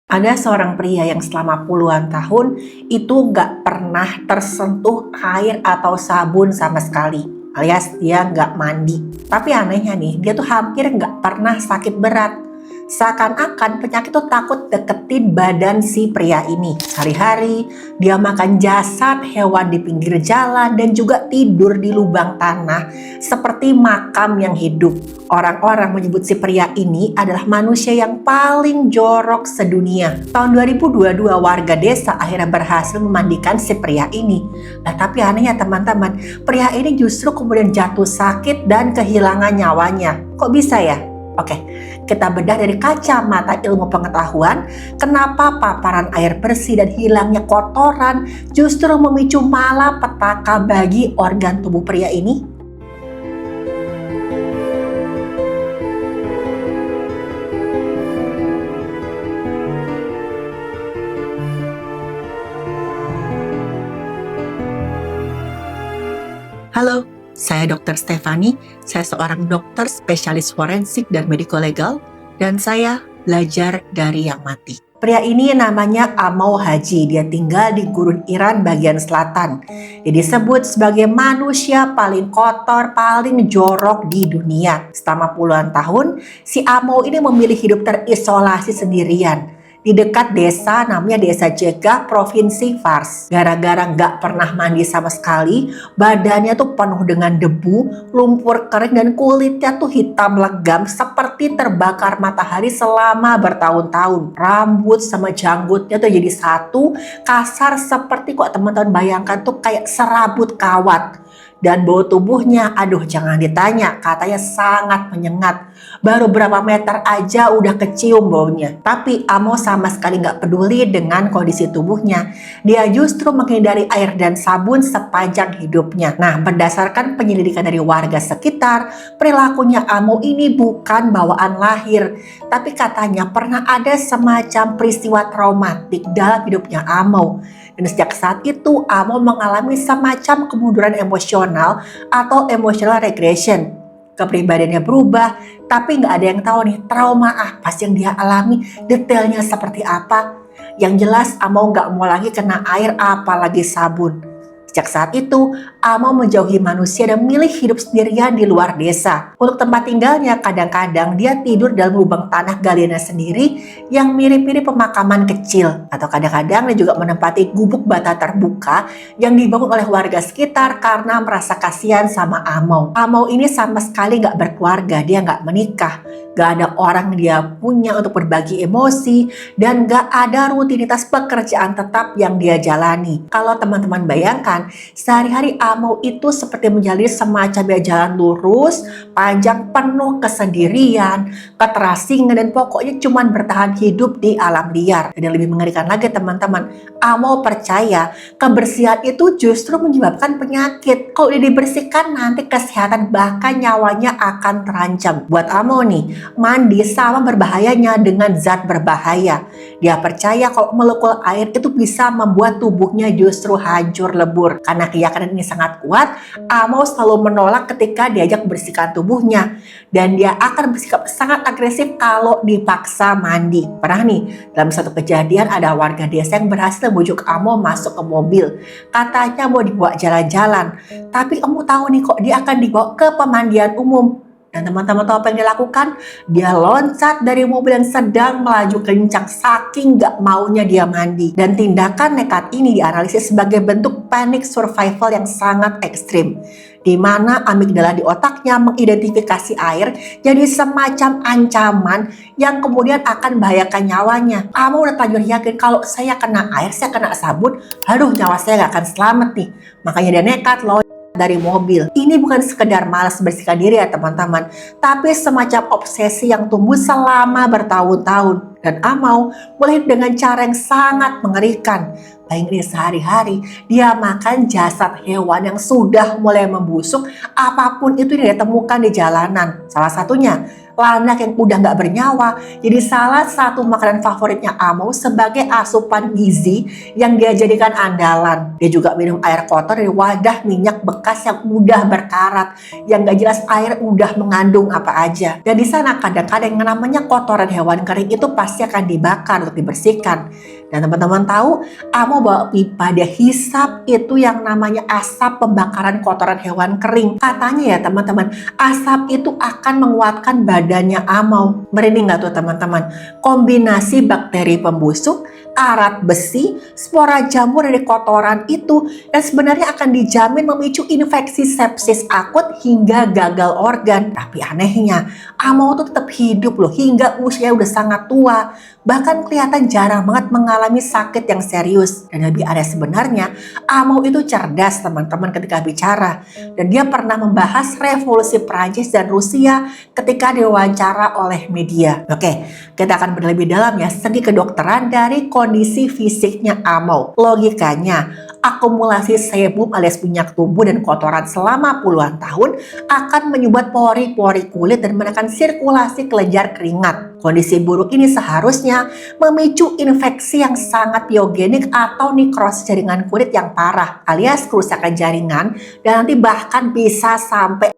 Ada seorang pria yang selama puluhan tahun itu nggak pernah tersentuh air atau sabun sama sekali, alias dia nggak mandi. Tapi anehnya nih, dia tuh hampir nggak pernah sakit berat. Seakan-akan penyakit tuh takut deketin badan si pria ini. Sehari-hari dia makan jasad hewan di pinggir jalan dan juga tidur di lubang tanah seperti makam yang hidup. Orang-orang menyebut si pria ini adalah manusia yang paling jorok sedunia. Tahun 2022 warga desa akhirnya berhasil memandikan si pria ini. Nah tapi anehnya teman-teman, pria ini justru kemudian jatuh sakit dan kehilangan nyawanya. Kok bisa ya? Oke, kita bedah dari kacamata ilmu pengetahuan, kenapa paparan air bersih dan hilangnya kotoran justru memicu malapetaka bagi organ tubuh pria ini? Halo, saya Dr. Stefani. Saya seorang dokter spesialis forensik dan medico legal, dan saya belajar dari yang mati. Pria ini namanya Amau Haji. Dia tinggal di gurun Iran bagian selatan. Dia disebut sebagai manusia paling kotor, paling jorok di dunia. Selama puluhan tahun, si Amau ini memilih hidup terisolasi sendirian di dekat desa namanya Desa Jegah, Provinsi Fars. Gara-gara nggak pernah mandi sama sekali, badannya tuh penuh dengan debu, lumpur kering, dan kulitnya tuh hitam legam seperti terbakar matahari selama bertahun-tahun. Rambut sama janggutnya tuh jadi satu, kasar seperti kok teman-teman bayangkan tuh kayak serabut kawat. Dan bau tubuhnya, aduh jangan ditanya, katanya sangat menyengat. Baru berapa meter aja udah kecium baunya. Tapi Amo sama sekali nggak peduli dengan kondisi tubuhnya. Dia justru menghindari air dan sabun sepanjang hidupnya. Nah, berdasarkan penyelidikan dari warga sekitar, perilakunya Amo ini bukan bawaan lahir. Tapi katanya pernah ada semacam peristiwa traumatik dalam hidupnya Amo. Dan sejak saat itu, Amo mengalami semacam kemunduran emosional atau emotional regression. Kepribadiannya berubah, tapi nggak ada yang tahu nih trauma apa sih yang dia alami, detailnya seperti apa. Yang jelas, Amo nggak mau lagi kena air apalagi sabun. Sejak saat itu, Amo menjauhi manusia dan milih hidup sendirian di luar desa. Untuk tempat tinggalnya, kadang-kadang dia tidur dalam lubang tanah galiannya sendiri yang mirip-mirip pemakaman kecil. Atau kadang-kadang dia juga menempati gubuk bata terbuka yang dibangun oleh warga sekitar karena merasa kasihan sama Amo. Amo ini sama sekali gak berkeluarga, dia gak menikah. Gak ada orang dia punya untuk berbagi emosi, dan gak ada rutinitas pekerjaan tetap yang dia jalani. Kalau teman-teman bayangkan, sehari-hari Amo itu seperti menjalani semacam jalan lurus, panjang, penuh kesendirian, keterasingan, dan pokoknya cuman bertahan hidup di alam liar. Dan yang lebih mengerikan lagi teman-teman, Amo percaya kebersihan itu justru menyebabkan penyakit. Kalau dia dibersihkan nanti kesehatan bahkan nyawanya akan terancam. Buat Amo nih, mandi sama berbahayanya dengan zat berbahaya. Dia percaya kalau melukul air itu bisa membuat tubuhnya justru hancur lebur. Karena keyakinan ini sangat kuat, Amo selalu menolak ketika diajak membersihkan tubuhnya. Dan dia akan bersikap sangat agresif kalau dipaksa mandi. Pernah nih, dalam satu kejadian ada warga desa yang berhasil membujuk Amo masuk ke mobil. Katanya mau dibawa jalan-jalan. Tapi Amo tahu nih kok dia akan dibawa ke pemandian umum. Dan teman-teman tahu apa yang dia lakukan? Dia loncat dari mobil yang sedang melaju kencang saking gak maunya dia mandi. Dan tindakan nekat ini dianalisis sebagai bentuk panic survival yang sangat ekstrim, di mana amigdala di otaknya mengidentifikasi air jadi semacam ancaman yang kemudian akan membahayakan nyawanya. Amo udah terlanjur yakin kalau saya kena air, saya kena sabun, aduh nyawa saya gak akan selamat nih. Makanya dia nekat loh dari mobil. Ini bukan sekedar malas bersihkan diri ya teman-teman, tapi semacam obsesi yang tumbuh selama bertahun-tahun. Dan Amau mulai dengan cara yang sangat mengerikan. Bayangin sehari-hari dia makan jasad hewan yang sudah mulai membusuk, apapun itu yang dia temukan di jalanan. Salah satunya landak yang udah gak bernyawa jadi salah satu makanan favoritnya Amo sebagai asupan gizi yang dia jadikan andalan. Dia juga minum air kotor dari wadah minyak bekas yang udah berkarat, yang gak jelas air udah mengandung apa aja. Dan di sana kadang-kadang yang namanya kotoran hewan kering itu pas pasti akan dibakar untuk dibersihkan. Dan teman-teman tahu, Amo bawa pipa, dia hisap itu yang namanya asap pembakaran kotoran hewan kering. Katanya ya teman-teman, asap itu akan menguatkan badannya Amo. Merinding nggak tuh teman-teman? Kombinasi bakteri pembusuk, karat besi, spora jamur dari kotoran itu, dan sebenarnya akan dijamin memicu infeksi sepsis akut hingga gagal organ. Tapi anehnya, Amo tuh tetap hidup loh hingga usia udah sangat tua. Bahkan kelihatan jarang banget mengalami sakit yang serius. Dan lebih aneh sebenarnya, Amo itu cerdas teman-teman ketika bicara. Dan dia pernah membahas revolusi Prancis dan Rusia ketika diwawancara oleh media. Oke, kita akan berlebih dalam ya segi kedokteran dari kondisi fisiknya Amo. Logikanya, akumulasi sebum alias minyak tubuh dan kotoran selama puluhan tahun akan menyumbat pori-pori kulit dan menekan sirkulasi kelenjar keringat. Kondisi buruk ini seharusnya memicu infeksi yang sangat biogenik atau nekrosis jaringan kulit yang parah alias kerusakan jaringan dan nanti bahkan bisa sampai.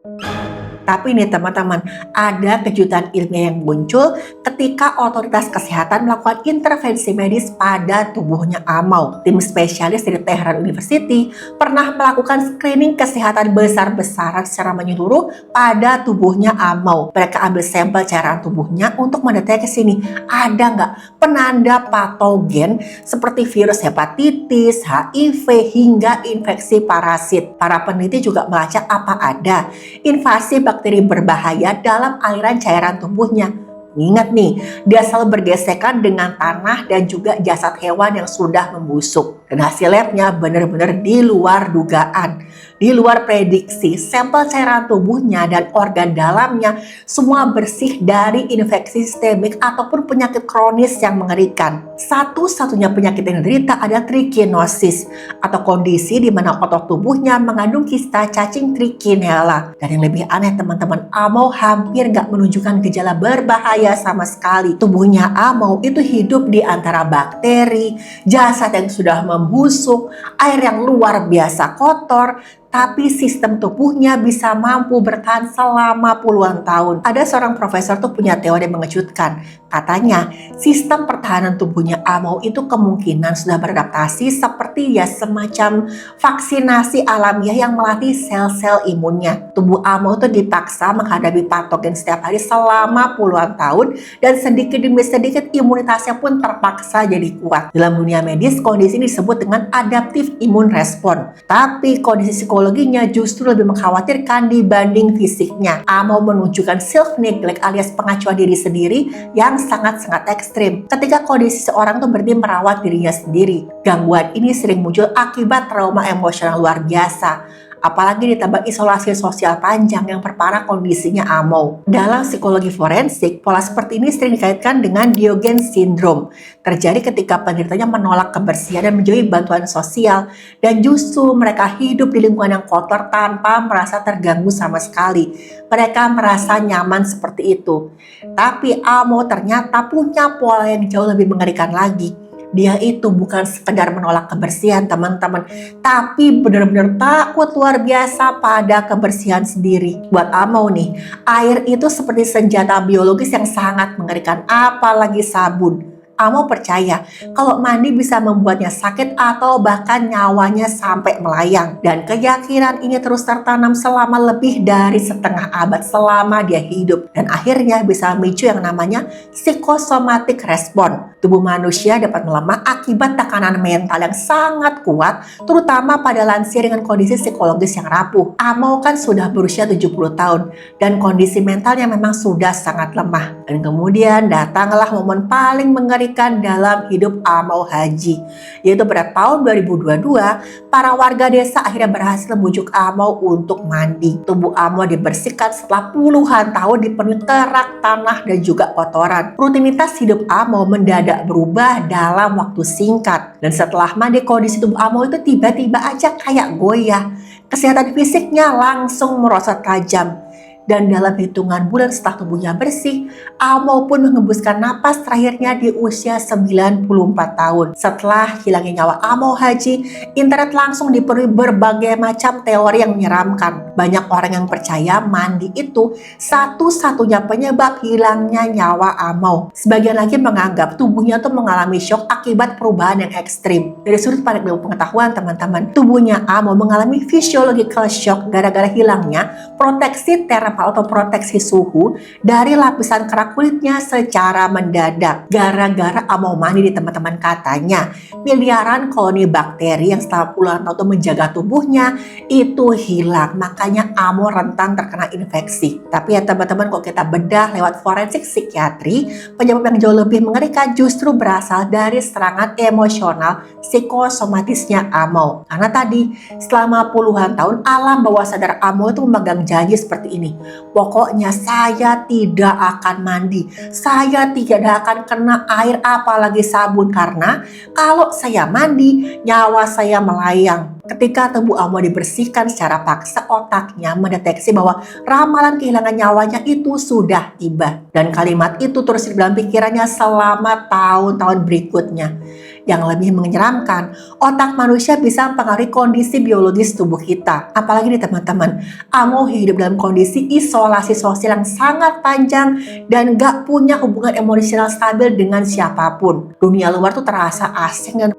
Tapi nih teman-teman, ada kejutan ilmiah yang muncul ketika otoritas kesehatan melakukan intervensi medis pada tubuhnya Amo. Tim spesialis dari Tehran University pernah melakukan screening kesehatan besar-besaran secara menyeluruh pada tubuhnya Amo. Mereka ambil sampel cairan tubuhnya untuk mendeteksi nih, ada nggak penanda patogen seperti virus hepatitis, HIV, hingga infeksi parasit. Para peneliti juga melacak apa ada invasi bakteri berbahaya dalam aliran cairan tubuhnya. Ingat nih, dia selalu bergesekan dengan tanah dan juga jasad hewan yang sudah membusuk. Dan hasil labnya benar-benar di luar dugaan, di luar prediksi. Sampel cairan tubuhnya dan organ dalamnya semua bersih dari infeksi sistemik ataupun penyakit kronis yang mengerikan. Satu-satunya penyakit yang diderita adalah trichinosis atau kondisi di mana otot tubuhnya mengandung kista cacing trichinella. Dan yang lebih aneh teman-teman, Amo hampir nggak menunjukkan gejala berbahaya sama sekali. Tubuhnya Amo itu hidup di antara bakteri, jasad yang sudah membusuk, air yang luar biasa kotor, tapi sistem tubuhnya bisa mampu bertahan selama puluhan tahun. Ada seorang profesor tuh punya teori yang mengejutkan. Katanya, sistem pertahanan tubuhnya Amo itu kemungkinan sudah beradaptasi seperti ya semacam vaksinasi alamiah yang melatih sel-sel imunnya. Tubuh Amo itu dipaksa menghadapi patogen setiap hari selama puluhan tahun dan sedikit demi sedikit imunitasnya pun terpaksa jadi kuat. Dalam dunia medis, kondisi ini disebut dengan adaptive immune response. Tapi kondisi psikologinya justru lebih mengkhawatirkan dibanding fisiknya. Amo menunjukkan self neglect alias pengacuan diri sendiri yang sangat-sangat ekstrim. Ketika kondisi seorang tuh berhenti merawat dirinya sendiri, gangguan ini sering muncul akibat trauma emosional luar biasa. Apalagi ditambah isolasi sosial panjang yang perparah kondisinya Amo. Dalam psikologi forensik, pola seperti ini sering dikaitkan dengan Diogenes syndrome. Terjadi ketika penderitanya menolak kebersihan dan menjauhi bantuan sosial, dan justru mereka hidup di lingkungan yang kotor tanpa merasa terganggu sama sekali. Mereka merasa nyaman seperti itu. Tapi Amo ternyata punya pola yang jauh lebih mengerikan lagi. Dia itu bukan sekedar menolak kebersihan teman-teman, tapi benar-benar takut luar biasa pada kebersihan sendiri. Buat Amo nih, air itu seperti senjata biologis yang sangat mengerikan, apalagi sabun. Amo percaya kalau mandi bisa membuatnya sakit atau bahkan nyawanya sampai melayang. Dan keyakinan ini terus tertanam selama lebih dari setengah abad selama dia hidup. Dan akhirnya bisa memicu yang namanya psikosomatik respon. Tubuh manusia dapat melemah akibat tekanan mental yang sangat kuat, terutama pada lansia dengan kondisi psikologis yang rapuh. Amo kan sudah berusia 70 tahun dan kondisi mentalnya memang sudah sangat lemah. Dan kemudian datanglah momen paling mengerikan dalam hidup Amo Haji, yaitu pada tahun 2022, para warga desa akhirnya berhasil membujuk Amo untuk mandi. Tubuh Amo dibersihkan setelah puluhan tahun dipenuhi kerak, tanah, dan juga kotoran. Rutinitas hidup Amo mendadak berubah dalam waktu singkat. Dan setelah mandi, kondisi tubuh Amo itu tiba-tiba aja kayak goyah. Kesehatan fisiknya langsung merosot tajam. Dan dalam hitungan bulan setelah tubuhnya bersih, Amo pun mengembuskan napas terakhirnya di usia 94 tahun. Setelah hilangnya nyawa Amo Haji, internet langsung dipenuhi berbagai macam teori yang menyeramkan. Banyak orang yang percaya mandi itu satu-satunya penyebab hilangnya nyawa Amo. Sebagian lagi menganggap tubuhnya tuh mengalami shock akibat perubahan yang ekstrim. Dari sudut pandang ilmu pengetahuan teman-teman, tubuhnya Amo mengalami physiological shock gara-gara hilangnya proteksi thermal atau proteksi suhu dari lapisan kerak kulitnya secara mendadak. Gara-gara Amo mandi di teman-teman, katanya miliaran koloni bakteri yang selama puluhan tahun menjaga tubuhnya itu hilang. Makanya Amo rentan terkena infeksi. Tapi ya teman-teman, kalau kita bedah lewat forensik psikiatri, penyebab yang jauh lebih mengerikan justru berasal dari serangan emosional psikosomatisnya Amo. Karena tadi selama puluhan tahun alam bawah sadar Amo itu memegang janji seperti ini. Pokoknya saya tidak akan mandi, saya tidak akan kena air apalagi sabun, karena kalau saya mandi nyawa saya melayang. Ketika tubuh Amo dibersihkan secara paksa, otaknya mendeteksi bahwa ramalan kehilangan nyawanya itu sudah tiba. Dan kalimat itu terus di dalam pikirannya selama tahun-tahun berikutnya. Yang lebih menyeramkan, otak manusia bisa mempengaruhi kondisi biologis tubuh kita. Apalagi nih teman-teman, Amo hidup dalam kondisi isolasi sosial yang sangat panjang dan gak punya hubungan emosional stabil dengan siapapun. Dunia luar tuh terasa asing dan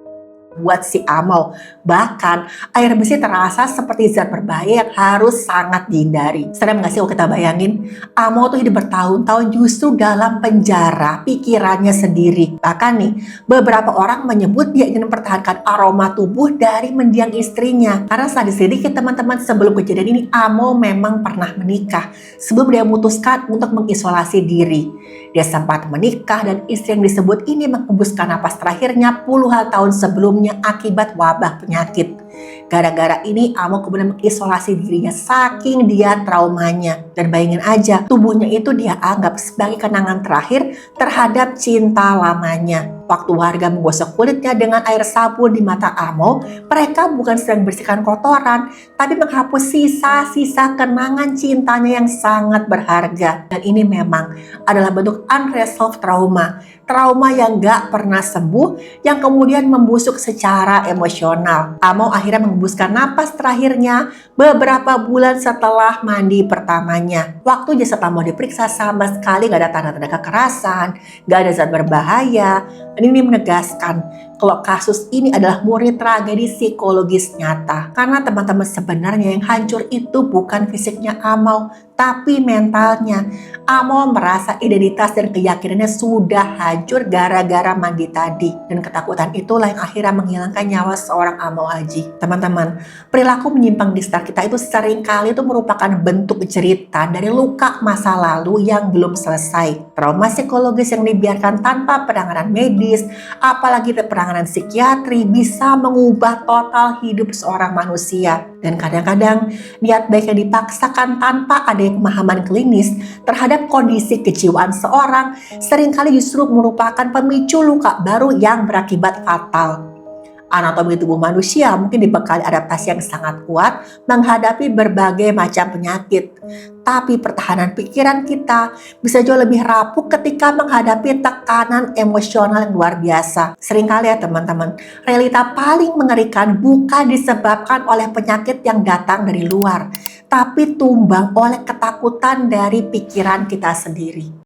buat si Amo. Bahkan air bersih terasa seperti zat berbahaya yang harus sangat dihindari. Serem gak sih kalau kita bayangin, Amo tuh hidup bertahun-tahun justru dalam penjara pikirannya sendiri. Bahkan nih, beberapa orang menyebut dia ingin mempertahankan aroma tubuh dari mendiang istrinya. Karena saat diselidiki teman-teman, sebelum kejadian ini Amo memang pernah menikah sebelum dia memutuskan untuk mengisolasi diri. Dia sempat menikah dan istri yang disebut ini menghembuskan napas terakhirnya puluhan tahun sebelumnya akibat wabah penyakit. Gara-gara ini Amo kemudian mengisolasi dirinya saking dia traumanya. Dan bayangin aja, tubuhnya itu dia anggap sebagai kenangan terakhir terhadap cinta lamanya. Waktu warga menggosok kulitnya dengan air sabun di mata Amo, mereka bukan sedang bersihkan kotoran, tapi menghapus sisa-sisa kenangan cintanya yang sangat berharga. Dan ini memang adalah bentuk unresolved trauma. Trauma yang gak pernah sembuh, yang kemudian membusuk secara emosional. Amo akhirnya menghembuskan napas terakhirnya beberapa bulan setelah mandi pertamanya. Waktu jasad Amo diperiksa sama sekali gak ada tanda-tanda kekerasan, gak ada zat berbahaya. Dan ini menegaskan kalau kasus ini adalah murni tragedi psikologis nyata. Karena teman-teman, sebenarnya yang hancur itu bukan fisiknya Amo, tapi mentalnya. Amo merasa identitas dan keyakinannya sudah hancur gara-gara mandi tadi. Dan ketakutan itulah yang akhirnya menghilangkan nyawa seorang Amo Haji. Teman-teman, perilaku menyimpang di sekitar kita itu seringkali itu merupakan bentuk cerita dari luka masa lalu yang belum selesai. Trauma psikologis yang dibiarkan tanpa penanganan medis, apalagi penanganan psikiatri, bisa mengubah total hidup seorang manusia. Dan kadang-kadang niat baik yang dipaksakan tanpa ada pemahaman klinis terhadap kondisi kejiwaan seorang seringkali justru merupakan pemicu luka baru yang berakibat fatal. Anatomi tubuh manusia mungkin dibekali adaptasi yang sangat kuat menghadapi berbagai macam penyakit. Tapi pertahanan pikiran kita bisa jauh lebih rapuh ketika menghadapi tekanan emosional yang luar biasa. Seringkali ya teman-teman, realita paling mengerikan bukan disebabkan oleh penyakit yang datang dari luar, tapi tumbang oleh ketakutan dari pikiran kita sendiri.